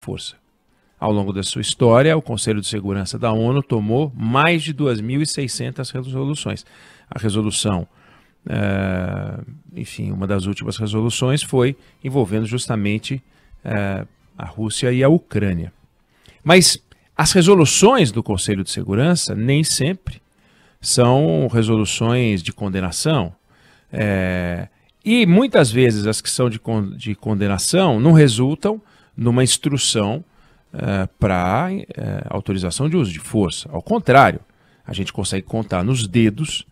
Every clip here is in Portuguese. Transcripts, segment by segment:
força. Ao longo da sua história, o Conselho de Segurança da ONU tomou mais de 2.600 resoluções. A resolução, enfim, uma das últimas resoluções foi envolvendo justamente a Rússia e a Ucrânia. Mas as resoluções do Conselho de Segurança nem sempre são resoluções de condenação. E muitas vezes as que são de condenação não resultam numa instrução para autorização de uso de força. Ao contrário, a gente consegue contar nos dedos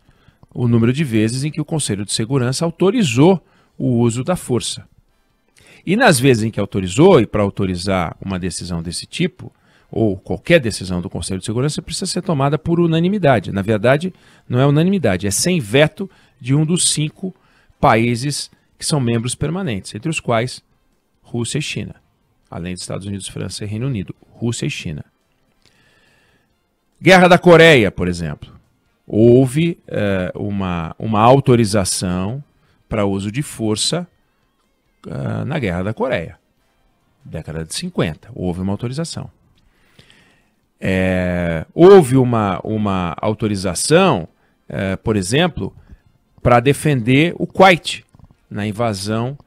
o número de vezes em que o Conselho de Segurança autorizou o uso da força. E nas vezes em que autorizou, e para autorizar uma decisão desse tipo, ou qualquer decisão do Conselho de Segurança, precisa ser tomada por unanimidade. Na verdade, não é unanimidade, é sem veto de um dos 5 países que são membros permanentes, entre os quais Rússia e China. Além dos Estados Unidos, França e Reino Unido, Rússia e China. Guerra da Coreia, por exemplo. Houve uma autorização para uso de força na Guerra da Coreia. Década de 50, houve uma autorização. Houve uma autorização, por exemplo, para defender o Kuwait, na invasão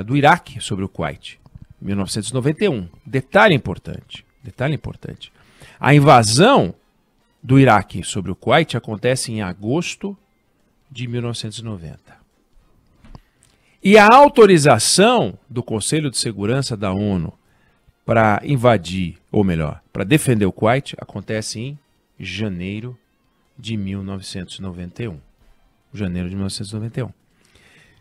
do Iraque sobre o Kuwait. 1991. Detalhe importante. A invasão do Iraque sobre o Kuwait acontece em agosto de 1990. E a autorização do Conselho de Segurança da ONU para invadir, ou melhor, para defender o Kuwait, acontece em janeiro de 1991. Janeiro de 1991.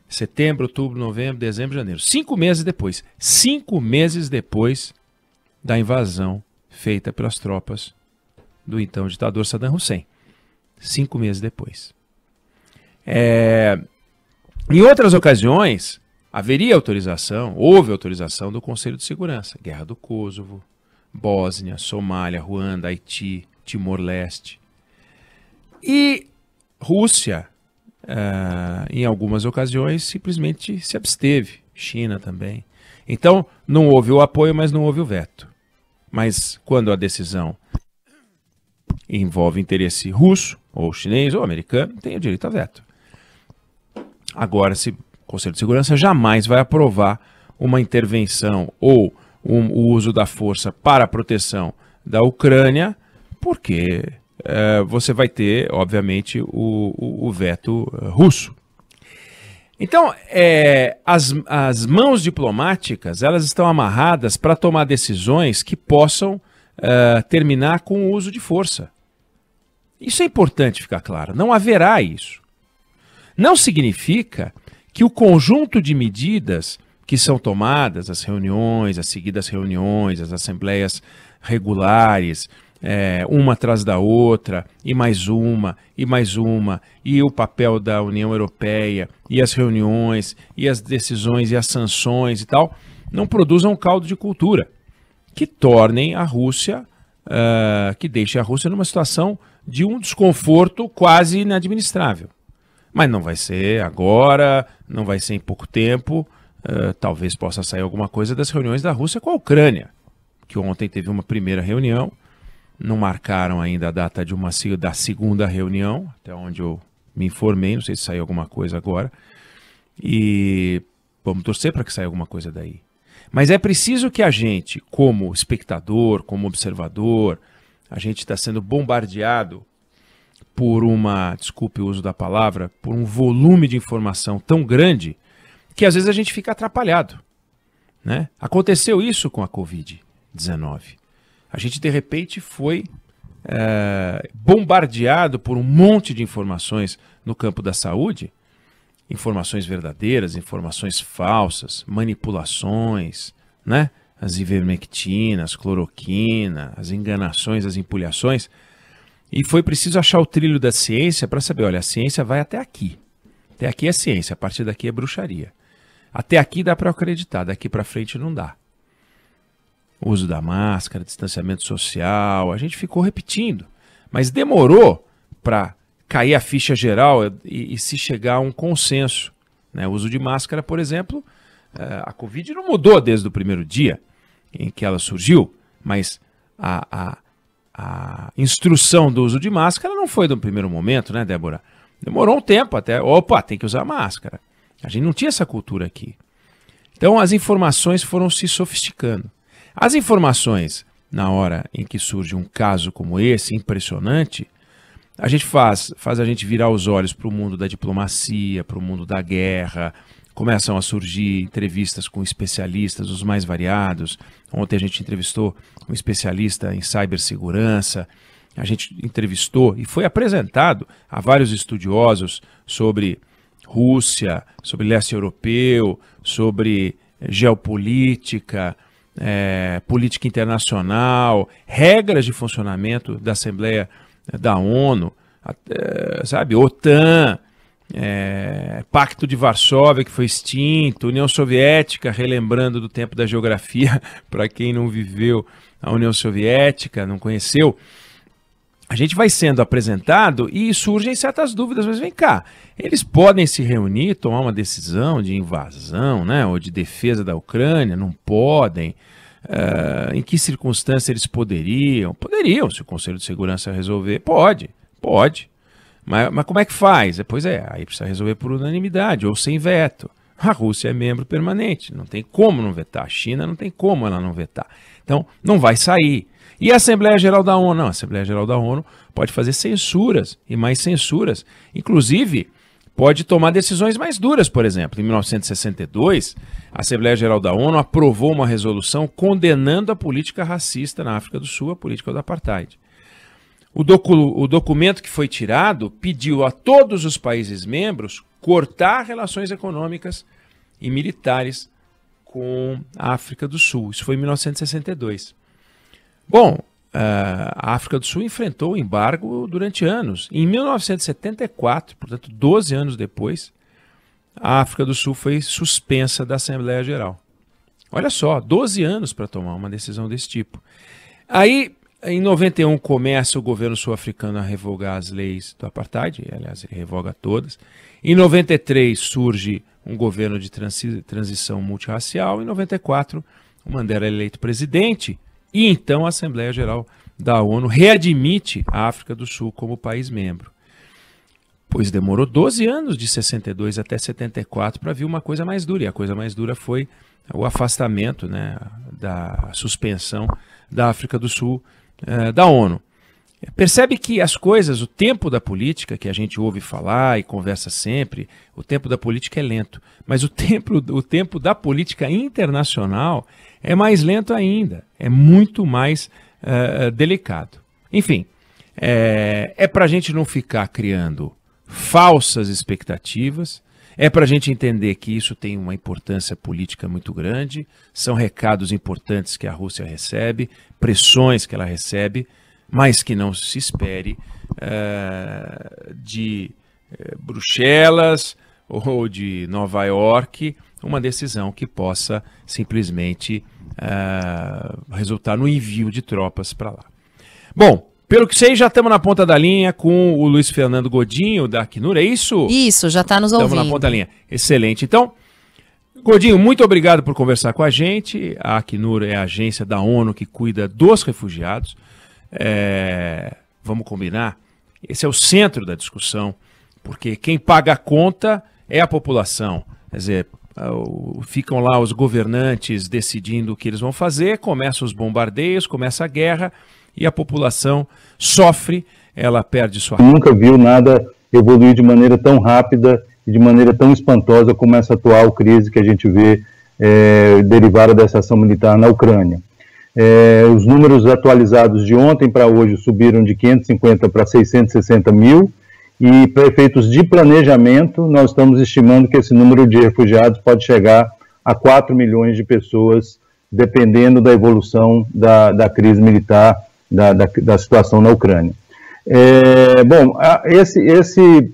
Setembro, outubro, novembro, dezembro, janeiro. 5 meses depois. 5 meses depois da invasão feita pelas tropas do então ditador Saddam Hussein. 5 meses depois. Em outras ocasiões, haveria autorização, houve autorização do Conselho de Segurança. Guerra do Kosovo, Bósnia, Somália, Ruanda, Haiti, Timor-Leste. E Rússia, em algumas ocasiões, simplesmente se absteve. China também. Então, não houve o apoio, mas não houve o veto. Mas quando a decisão envolve interesse russo, ou chinês, ou americano, tem o direito a veto. Agora, o Conselho de Segurança jamais vai aprovar uma intervenção ou o uso da força para a proteção da Ucrânia, porque você vai ter, obviamente, o veto russo. Então, as mãos diplomáticas, elas estão amarradas para tomar decisões que possam terminar com o uso de força. Isso é importante ficar claro. Não haverá isso. Não significa que o conjunto de medidas que são tomadas, as reuniões, as seguidas reuniões, as assembleias regulares, uma atrás da outra, e mais uma, e o papel da União Europeia, e as reuniões, e as decisões, e as sanções e tal, não produzam um caldo de cultura que tornem a Rússia, que deixe a Rússia numa situação de um desconforto quase inadministrável. Mas não vai ser agora, não vai ser em pouco tempo, talvez possa sair alguma coisa das reuniões da Rússia com a Ucrânia, que ontem teve uma primeira reunião, não marcaram ainda a data da segunda reunião, até onde eu me informei, não sei se saiu alguma coisa agora, e vamos torcer para que saia alguma coisa daí. Mas é preciso que a gente, como espectador, como observador, a gente está sendo bombardeado por desculpe o uso da palavra, por um volume de informação tão grande que às vezes a gente fica atrapalhado, né? Aconteceu isso com a Covid-19. A gente de repente foi bombardeado por um monte de informações no campo da saúde, informações verdadeiras, informações falsas, manipulações, né? As ivermectinas, cloroquina, as enganações, as empulhações. E foi preciso achar o trilho da ciência para saber, olha, a ciência vai até aqui. Até aqui é ciência, a partir daqui é bruxaria. Até aqui dá para acreditar, daqui para frente não dá. O uso da máscara, distanciamento social, a gente ficou repetindo. Mas demorou para cair a ficha geral e se chegar a um consenso, né? O uso de máscara, por exemplo, a Covid não mudou desde o primeiro dia. em que ela surgiu, mas a instrução do uso de máscara não foi do primeiro momento, né, Débora? Demorou um tempo até, opa, tem que usar máscara. A gente não tinha essa cultura aqui. Então as informações foram se sofisticando. As informações, na hora em que surge um caso como esse, impressionante, a gente faz a gente virar os olhos para o mundo da diplomacia, para o mundo da guerra. Começam a surgir entrevistas com especialistas, os mais variados. Ontem a gente entrevistou um especialista em cibersegurança. A gente entrevistou e foi apresentado a vários estudiosos sobre Rússia, sobre leste europeu, sobre geopolítica, política internacional, regras de funcionamento da Assembleia da ONU, sabe, OTAN, Pacto de Varsóvia, que foi extinto, União Soviética, relembrando do tempo da geografia, para quem não viveu a União Soviética, não conheceu. A gente vai sendo apresentado e surgem certas dúvidas, mas vem cá, eles podem se reunir, tomar uma decisão de invasão, né, ou de defesa da Ucrânia? Não podem? Em que circunstância eles poderiam? Poderiam, se o Conselho de Segurança resolver. Pode. Mas como é que faz? Pois aí precisa resolver por unanimidade ou sem veto. A Rússia é membro permanente, não tem como não vetar. A China não tem como ela não vetar. Então, não vai sair. E a Assembleia Geral da ONU? Não, a Assembleia Geral da ONU pode fazer censuras e mais censuras. Inclusive, pode tomar decisões mais duras, por exemplo. Em 1962, a Assembleia Geral da ONU aprovou uma resolução condenando a política racista na África do Sul, a política do apartheid. O documento que foi tirado pediu a todos os países membros cortar relações econômicas e militares com a África do Sul. Isso foi em 1962. Bom, a África do Sul enfrentou o embargo durante anos. Em 1974, portanto 12 anos depois, a África do Sul foi suspensa da Assembleia Geral. Olha só, 12 anos para tomar uma decisão desse tipo. Aí, em 91, começa o governo sul-africano a revogar as leis do apartheid, aliás, ele revoga todas. Em 93 surge um governo de transição multirracial. Em 94, o Mandela é eleito presidente. E então a Assembleia Geral da ONU readmite a África do Sul como país membro. Pois demorou 12 anos, de 62 até 74, para vir uma coisa mais dura. E a coisa mais dura foi o afastamento, né, da suspensão da África do Sul da ONU. Percebe que as coisas, o tempo da política, que a gente ouve falar e conversa sempre, o tempo da política é lento. Mas o tempo da política internacional é mais lento ainda, é muito mais delicado. Enfim, é para a gente não ficar criando falsas expectativas, é para a gente entender que isso tem uma importância política muito grande, são recados importantes que a Rússia recebe, pressões que ela recebe, mas que não se espere de Bruxelas ou de Nova York uma decisão que possa simplesmente resultar no envio de tropas para lá. Bom, pelo que sei, já estamos na ponta da linha com o Luiz Fernando Godinho, da Acnur, é isso? Isso, já está nos ouvindo. Estamos na ponta da linha. Excelente. Então, Godinho, muito obrigado por conversar com a gente. A Acnur é a agência da ONU que cuida dos refugiados. Vamos combinar? Esse é o centro da discussão, porque quem paga a conta é a população. Quer dizer, ficam lá os governantes decidindo o que eles vão fazer, começam os bombardeios, começa a guerra e a população sofre, ela perde sua... Nunca viu nada evoluir de maneira tão rápida e de maneira tão espantosa como essa atual crise que a gente vê derivada dessa ação militar na Ucrânia. Os números atualizados de ontem para hoje subiram de 550 para 660 mil, e para efeitos de planejamento, nós estamos estimando que esse número de refugiados pode chegar a 4 milhões de pessoas, dependendo da evolução da crise militar, da situação na Ucrânia. Bom, esse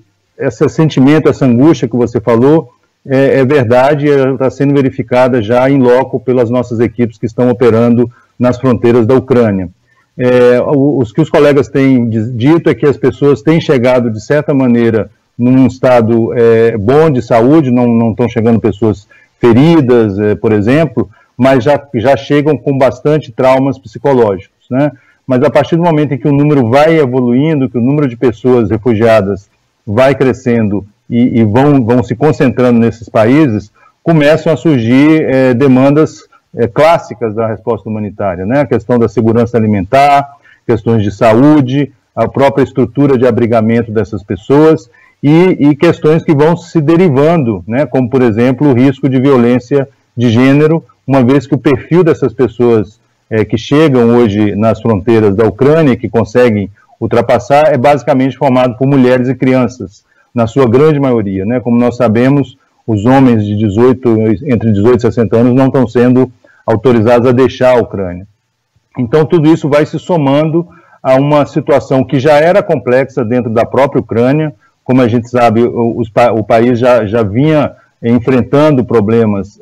sentimento, essa angústia que você falou, é verdade, está sendo verificada já em loco pelas nossas equipes que estão operando nas fronteiras da Ucrânia. O que os colegas têm dito é que as pessoas têm chegado, de certa maneira, num estado bom de saúde, não estão chegando pessoas feridas, por exemplo, mas já chegam com bastante traumas psicológicos, né? Mas a partir do momento em que o número vai evoluindo, que o número de pessoas refugiadas vai crescendo e vão se concentrando nesses países, começam a surgir demandas clássicas da resposta humanitária, né? A questão da segurança alimentar, questões de saúde, a própria estrutura de abrigamento dessas pessoas e questões que vão se derivando, né? Como, por exemplo, o risco de violência de gênero, uma vez que o perfil dessas pessoas que chegam hoje nas fronteiras da Ucrânia, que conseguem ultrapassar, é basicamente formado por mulheres e crianças, na sua grande maioria, né? Como nós sabemos, os homens de entre 18 e 60 anos não estão sendo autorizados a deixar a Ucrânia. Então, tudo isso vai se somando a uma situação que já era complexa dentro da própria Ucrânia. Como a gente sabe, o país já vinha enfrentando problemas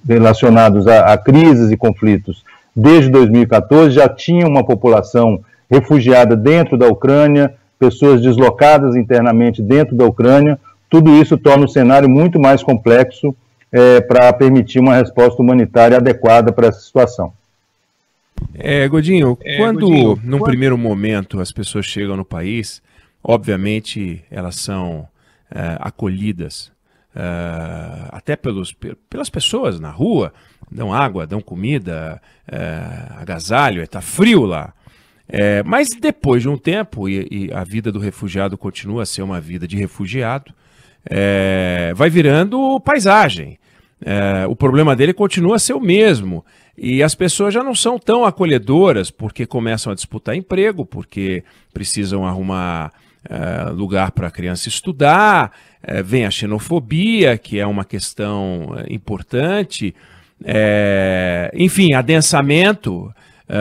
relacionados a crises e conflitos desde 2014, já tinha uma população refugiada dentro da Ucrânia, pessoas deslocadas internamente dentro da Ucrânia. Tudo isso torna o cenário muito mais complexo para permitir uma resposta humanitária adequada para essa situação. Godinho, num primeiro momento as pessoas chegam no país, obviamente elas são acolhidas até pelas pessoas na rua, dão água, dão comida, agasalho, está frio lá. Mas depois de um tempo, e a vida do refugiado continua a ser uma vida de refugiado, vai virando paisagem. O problema dele continua a ser o mesmo. E as pessoas já não são tão acolhedoras porque começam a disputar emprego, porque precisam arrumar lugar para a criança estudar, vem a xenofobia, que é uma questão importante, enfim, adensamento,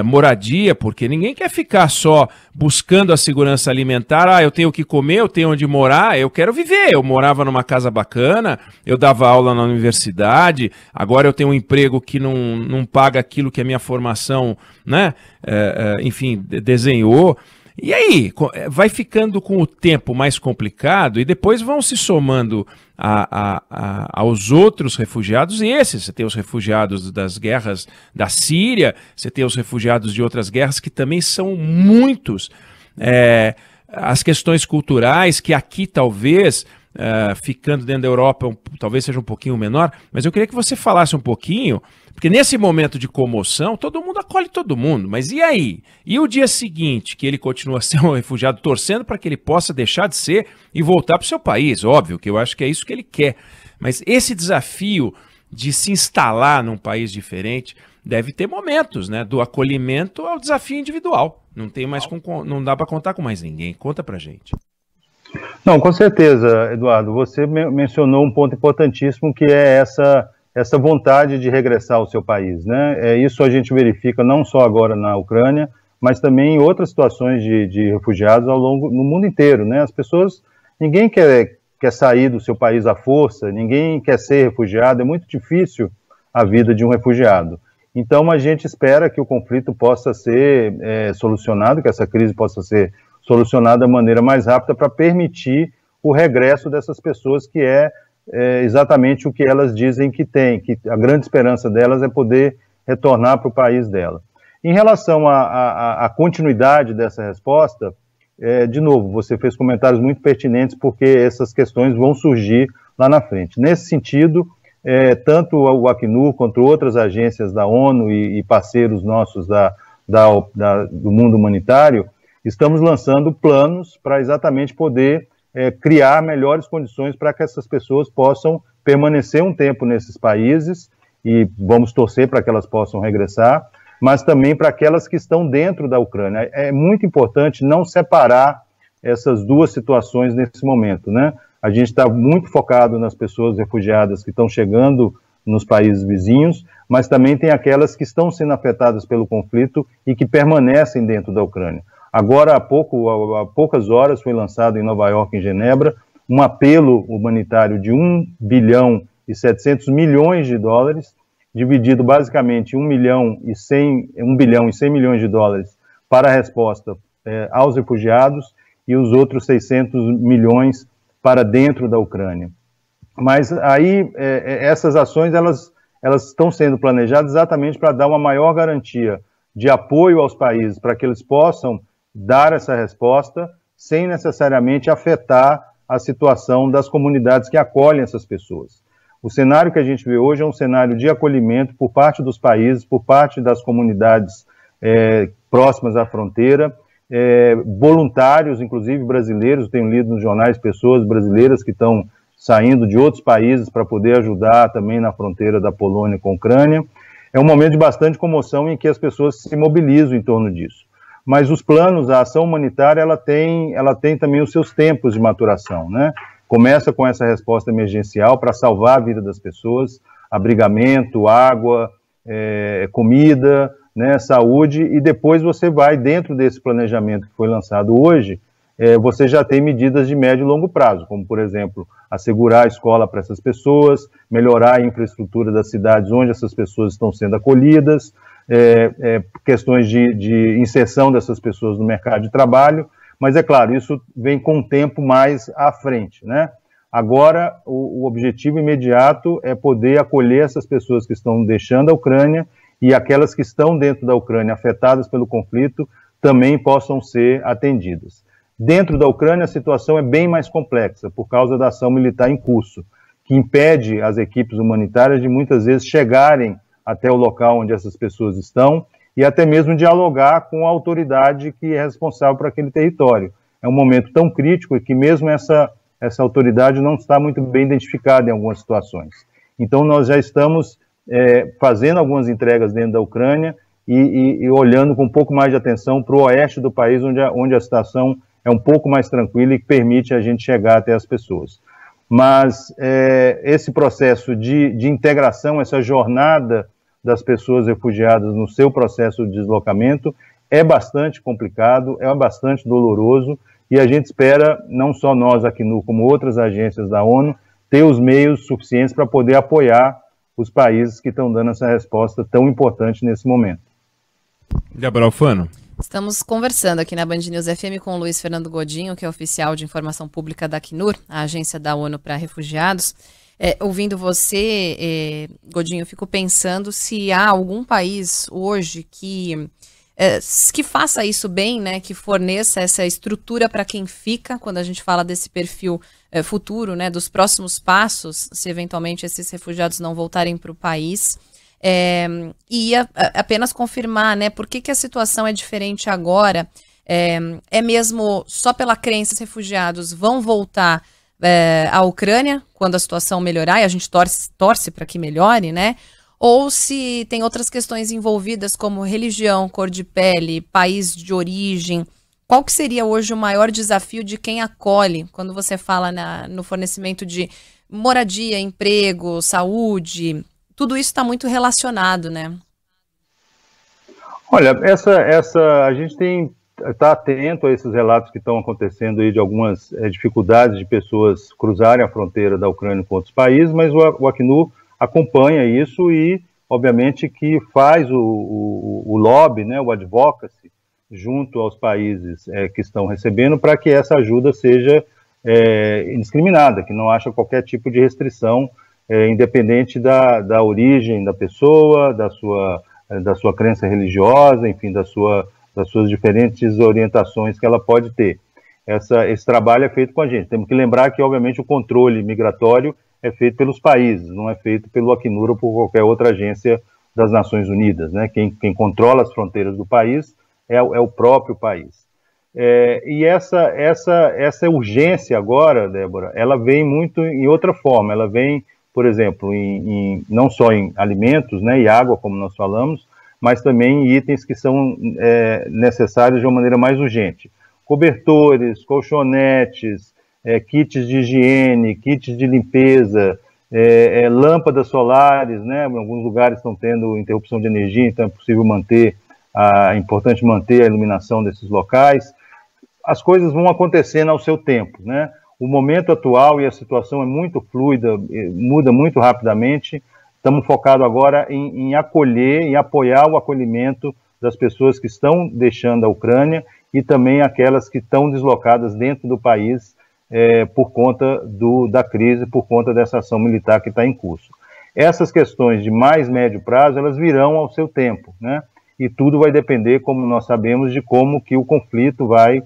moradia, porque ninguém quer ficar só buscando a segurança alimentar. Eu tenho o que comer, eu tenho onde morar, eu quero viver. Eu morava numa casa bacana, eu dava aula na universidade, agora eu tenho um emprego que não paga aquilo que a minha formação, né, enfim, desenhou. E aí, vai ficando com o tempo mais complicado e depois vão se somando aos outros refugiados, e esses, você tem os refugiados das guerras da Síria, você tem os refugiados de outras guerras que também são muitos. As questões culturais, que aqui talvez, ficando dentro da Europa, talvez seja um pouquinho menor, mas eu queria que você falasse um pouquinho, porque nesse momento de comoção, todo mundo acolhe todo mundo, mas e aí? E o dia seguinte, que ele continua a ser um refugiado, torcendo para que ele possa deixar de ser e voltar para o seu país? Óbvio que eu acho que é isso que ele quer, mas esse desafio de se instalar num país diferente deve ter momentos, né? Do acolhimento ao desafio individual. Não tem mais não dá para contar com mais ninguém. Conta pra gente. Não, com certeza, Eduardo. Você mencionou um ponto importantíssimo, que é essa vontade de regressar ao seu país, né? Isso a gente verifica não só agora na Ucrânia, mas também em outras situações de refugiados no mundo inteiro, né? As pessoas, ninguém quer sair do seu país à força, ninguém quer ser refugiado, é muito difícil a vida de um refugiado. Então a gente espera que o conflito possa ser solucionado, que essa crise possa ser solucionada da maneira mais rápida para permitir o regresso dessas pessoas, que é exatamente o que elas dizem que tem, que a grande esperança delas é poder retornar para o país dela. Em relação à continuidade dessa resposta, de novo, você fez comentários muito pertinentes, porque essas questões vão surgir lá na frente. Nesse sentido, tanto o Acnur quanto outras agências da ONU e parceiros nossos do mundo humanitário, estamos lançando planos para exatamente poder criar melhores condições para que essas pessoas possam permanecer um tempo nesses países, e vamos torcer para que elas possam regressar, mas também para aquelas que estão dentro da Ucrânia. É muito importante não separar essas duas situações nesse momento, né? A gente está muito focado nas pessoas refugiadas que estão chegando nos países vizinhos, mas também tem aquelas que estão sendo afetadas pelo conflito e que permanecem dentro da Ucrânia. Agora, há poucas horas, foi lançado em Nova York, em Genebra, um apelo humanitário de 1 bilhão e 700 milhões de dólares, dividido basicamente 1 bilhão e 100 milhões de dólares para a resposta aos refugiados e os outros 600 milhões para dentro da Ucrânia. Mas aí essas ações, elas estão sendo planejadas exatamente para dar uma maior garantia de apoio aos países, para que eles possam dar essa resposta sem necessariamente afetar a situação das comunidades que acolhem essas pessoas. O cenário que a gente vê hoje é um cenário de acolhimento por parte dos países, por parte das comunidades próximas à fronteira, voluntários, inclusive brasileiros. Eu tenho lido nos jornais pessoas brasileiras que estão saindo de outros países para poder ajudar também na fronteira da Polônia com a Ucrânia. É um momento de bastante comoção em que as pessoas se mobilizam em torno disso. Mas os planos, a ação humanitária, ela tem também os seus tempos de maturação, né? Começa com essa resposta emergencial para salvar a vida das pessoas, abrigamento, água, comida, né, saúde, e depois você vai, dentro desse planejamento que foi lançado hoje, você já tem medidas de médio e longo prazo, como, por exemplo, assegurar a escola para essas pessoas, melhorar a infraestrutura das cidades onde essas pessoas estão sendo acolhidas, questões de inserção dessas pessoas no mercado de trabalho, mas é claro, isso vem com um tempo mais à frente, né? Agora, o objetivo imediato é poder acolher essas pessoas que estão deixando a Ucrânia e aquelas que estão dentro da Ucrânia afetadas pelo conflito também possam ser atendidas. Dentro da Ucrânia, a situação é bem mais complexa, por causa da ação militar em curso, que impede as equipes humanitárias de muitas vezes chegarem até o local onde essas pessoas estão e até mesmo dialogar com a autoridade que é responsável por aquele território. É um momento tão crítico que mesmo essa autoridade não está muito bem identificada em algumas situações. Então, nós já estamos fazendo algumas entregas dentro da Ucrânia e olhando com um pouco mais de atenção para o oeste do país, onde a situação é um pouco mais tranquila e que permite a gente chegar até as pessoas. Mas esse processo de integração, essa jornada das pessoas refugiadas no seu processo de deslocamento é bastante complicado, é bastante doloroso, e a gente espera, não só nós aqui como outras agências da ONU, ter os meios suficientes para poder apoiar os países que estão dando essa resposta tão importante nesse momento. Gabriel Alfano. Estamos conversando aqui na Band News FM com o Luiz Fernando Godinho, que é oficial de informação pública da Acnur, a agência da ONU para refugiados. Ouvindo você, Godinho, eu fico pensando se há algum país hoje que faça isso bem, né, que forneça essa estrutura para quem fica, quando a gente fala desse perfil futuro, né, dos próximos passos, se eventualmente esses refugiados não voltarem para o país. E apenas confirmar, né, por que a situação é diferente agora. É mesmo só pela crença que os refugiados vão voltar à Ucrânia quando a situação melhorar, e a gente torce para que melhore, né? Ou se tem outras questões envolvidas como religião, cor de pele, país de origem. Qual que seria hoje o maior desafio de quem acolhe, quando você fala no fornecimento de moradia, emprego, saúde? Tudo isso está muito relacionado, né? Olha, a gente está atento a esses relatos que estão acontecendo aí de algumas dificuldades de pessoas cruzarem a fronteira da Ucrânia com outros países, mas o Acnur acompanha isso e, obviamente, que faz o lobby, né, o advocacy, junto aos países que estão recebendo, para que essa ajuda seja indiscriminada, que não haja qualquer tipo de restrição, independente da origem da pessoa, da sua crença religiosa, enfim, das suas diferentes orientações que ela pode ter. Esse trabalho é feito com a gente. Temos que lembrar que, obviamente, o controle migratório é feito pelos países, não é feito pelo Acnur ou por qualquer outra agência das Nações Unidas, né? Quem controla as fronteiras do país é o próprio país. E essa urgência agora, Débora, ela vem muito em outra forma. Ela vem, por exemplo, não só em alimentos, né, e água, como nós falamos, mas também em itens que são necessários de uma maneira mais urgente. Cobertores, colchonetes, kits de higiene, kits de limpeza, lâmpadas solares, né? Em alguns lugares estão tendo interrupção de energia, então é importante manter a iluminação desses locais. As coisas vão acontecendo ao seu tempo, né? O momento atual e a situação é muito fluida, muda muito rapidamente. Estamos focados agora em acolher, em apoiar o acolhimento das pessoas que estão deixando a Ucrânia e também aquelas que estão deslocadas dentro do país por conta da crise, por conta dessa ação militar que está em curso. Essas questões de mais médio prazo, elas virão ao seu tempo, né? E tudo vai depender, como nós sabemos, de como que o conflito vai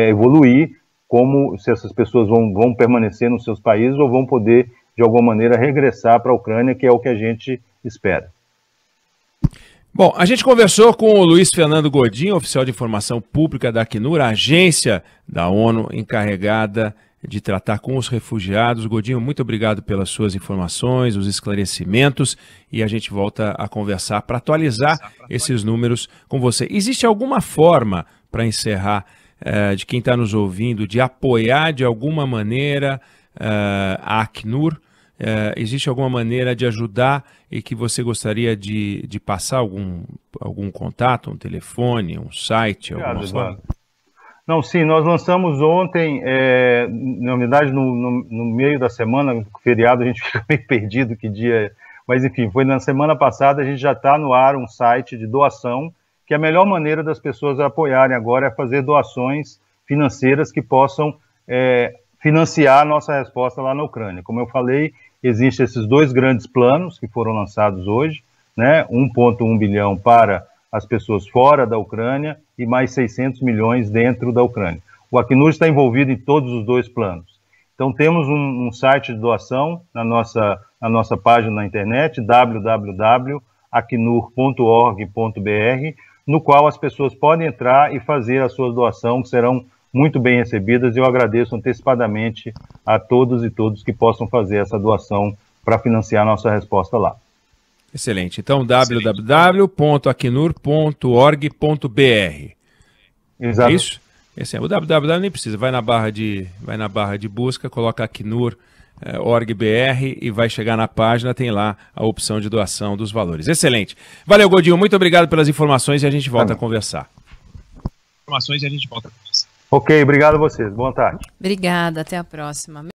evoluir, como se essas pessoas vão permanecer nos seus países ou vão poder, de alguma maneira, regressar para a Ucrânia, que é o que a gente espera. Bom, a gente conversou com o Luiz Fernando Godinho, oficial de informação pública da Acnur, a agência da ONU encarregada de tratar com os refugiados. Godinho, muito obrigado pelas suas informações, os esclarecimentos, e a gente volta a conversar para atualizar esses números com você. Existe alguma forma, para encerrar, de quem está nos ouvindo, de apoiar de alguma maneira a Acnur? Existe alguma maneira de ajudar e que você gostaria de passar algum contato, um telefone, um site, alguma forma? Não, sim, nós lançamos ontem, na verdade no meio da semana, no feriado a gente fica meio perdido que dia, mas enfim, foi na semana passada, a gente já está no ar um site de doação, que a melhor maneira das pessoas apoiarem agora é fazer doações financeiras que possam financiar a nossa resposta lá na Ucrânia. Como eu falei, existem esses dois grandes planos que foram lançados hoje, né? 1,1 bilhão para as pessoas fora da Ucrânia e mais 600 milhões dentro da Ucrânia. O Acnur está envolvido em todos os dois planos. Então temos um site de doação na nossa página na internet, www.acnur.org.br, no qual as pessoas podem entrar e fazer a sua doação, que serão muito bem recebidas, e eu agradeço antecipadamente a todos e todas que possam fazer essa doação para financiar a nossa resposta lá. Excelente. Então, www.acnur.org.br. Exato. É isso? Esse o www nem precisa, vai na barra de busca, coloca Acnur, org.br e vai chegar na página, tem lá a opção de doação dos valores. Excelente. Valeu, Godinho, muito obrigado pelas informações e a gente volta a conversar. Ok, obrigado a vocês. Boa tarde. Obrigada, até a próxima.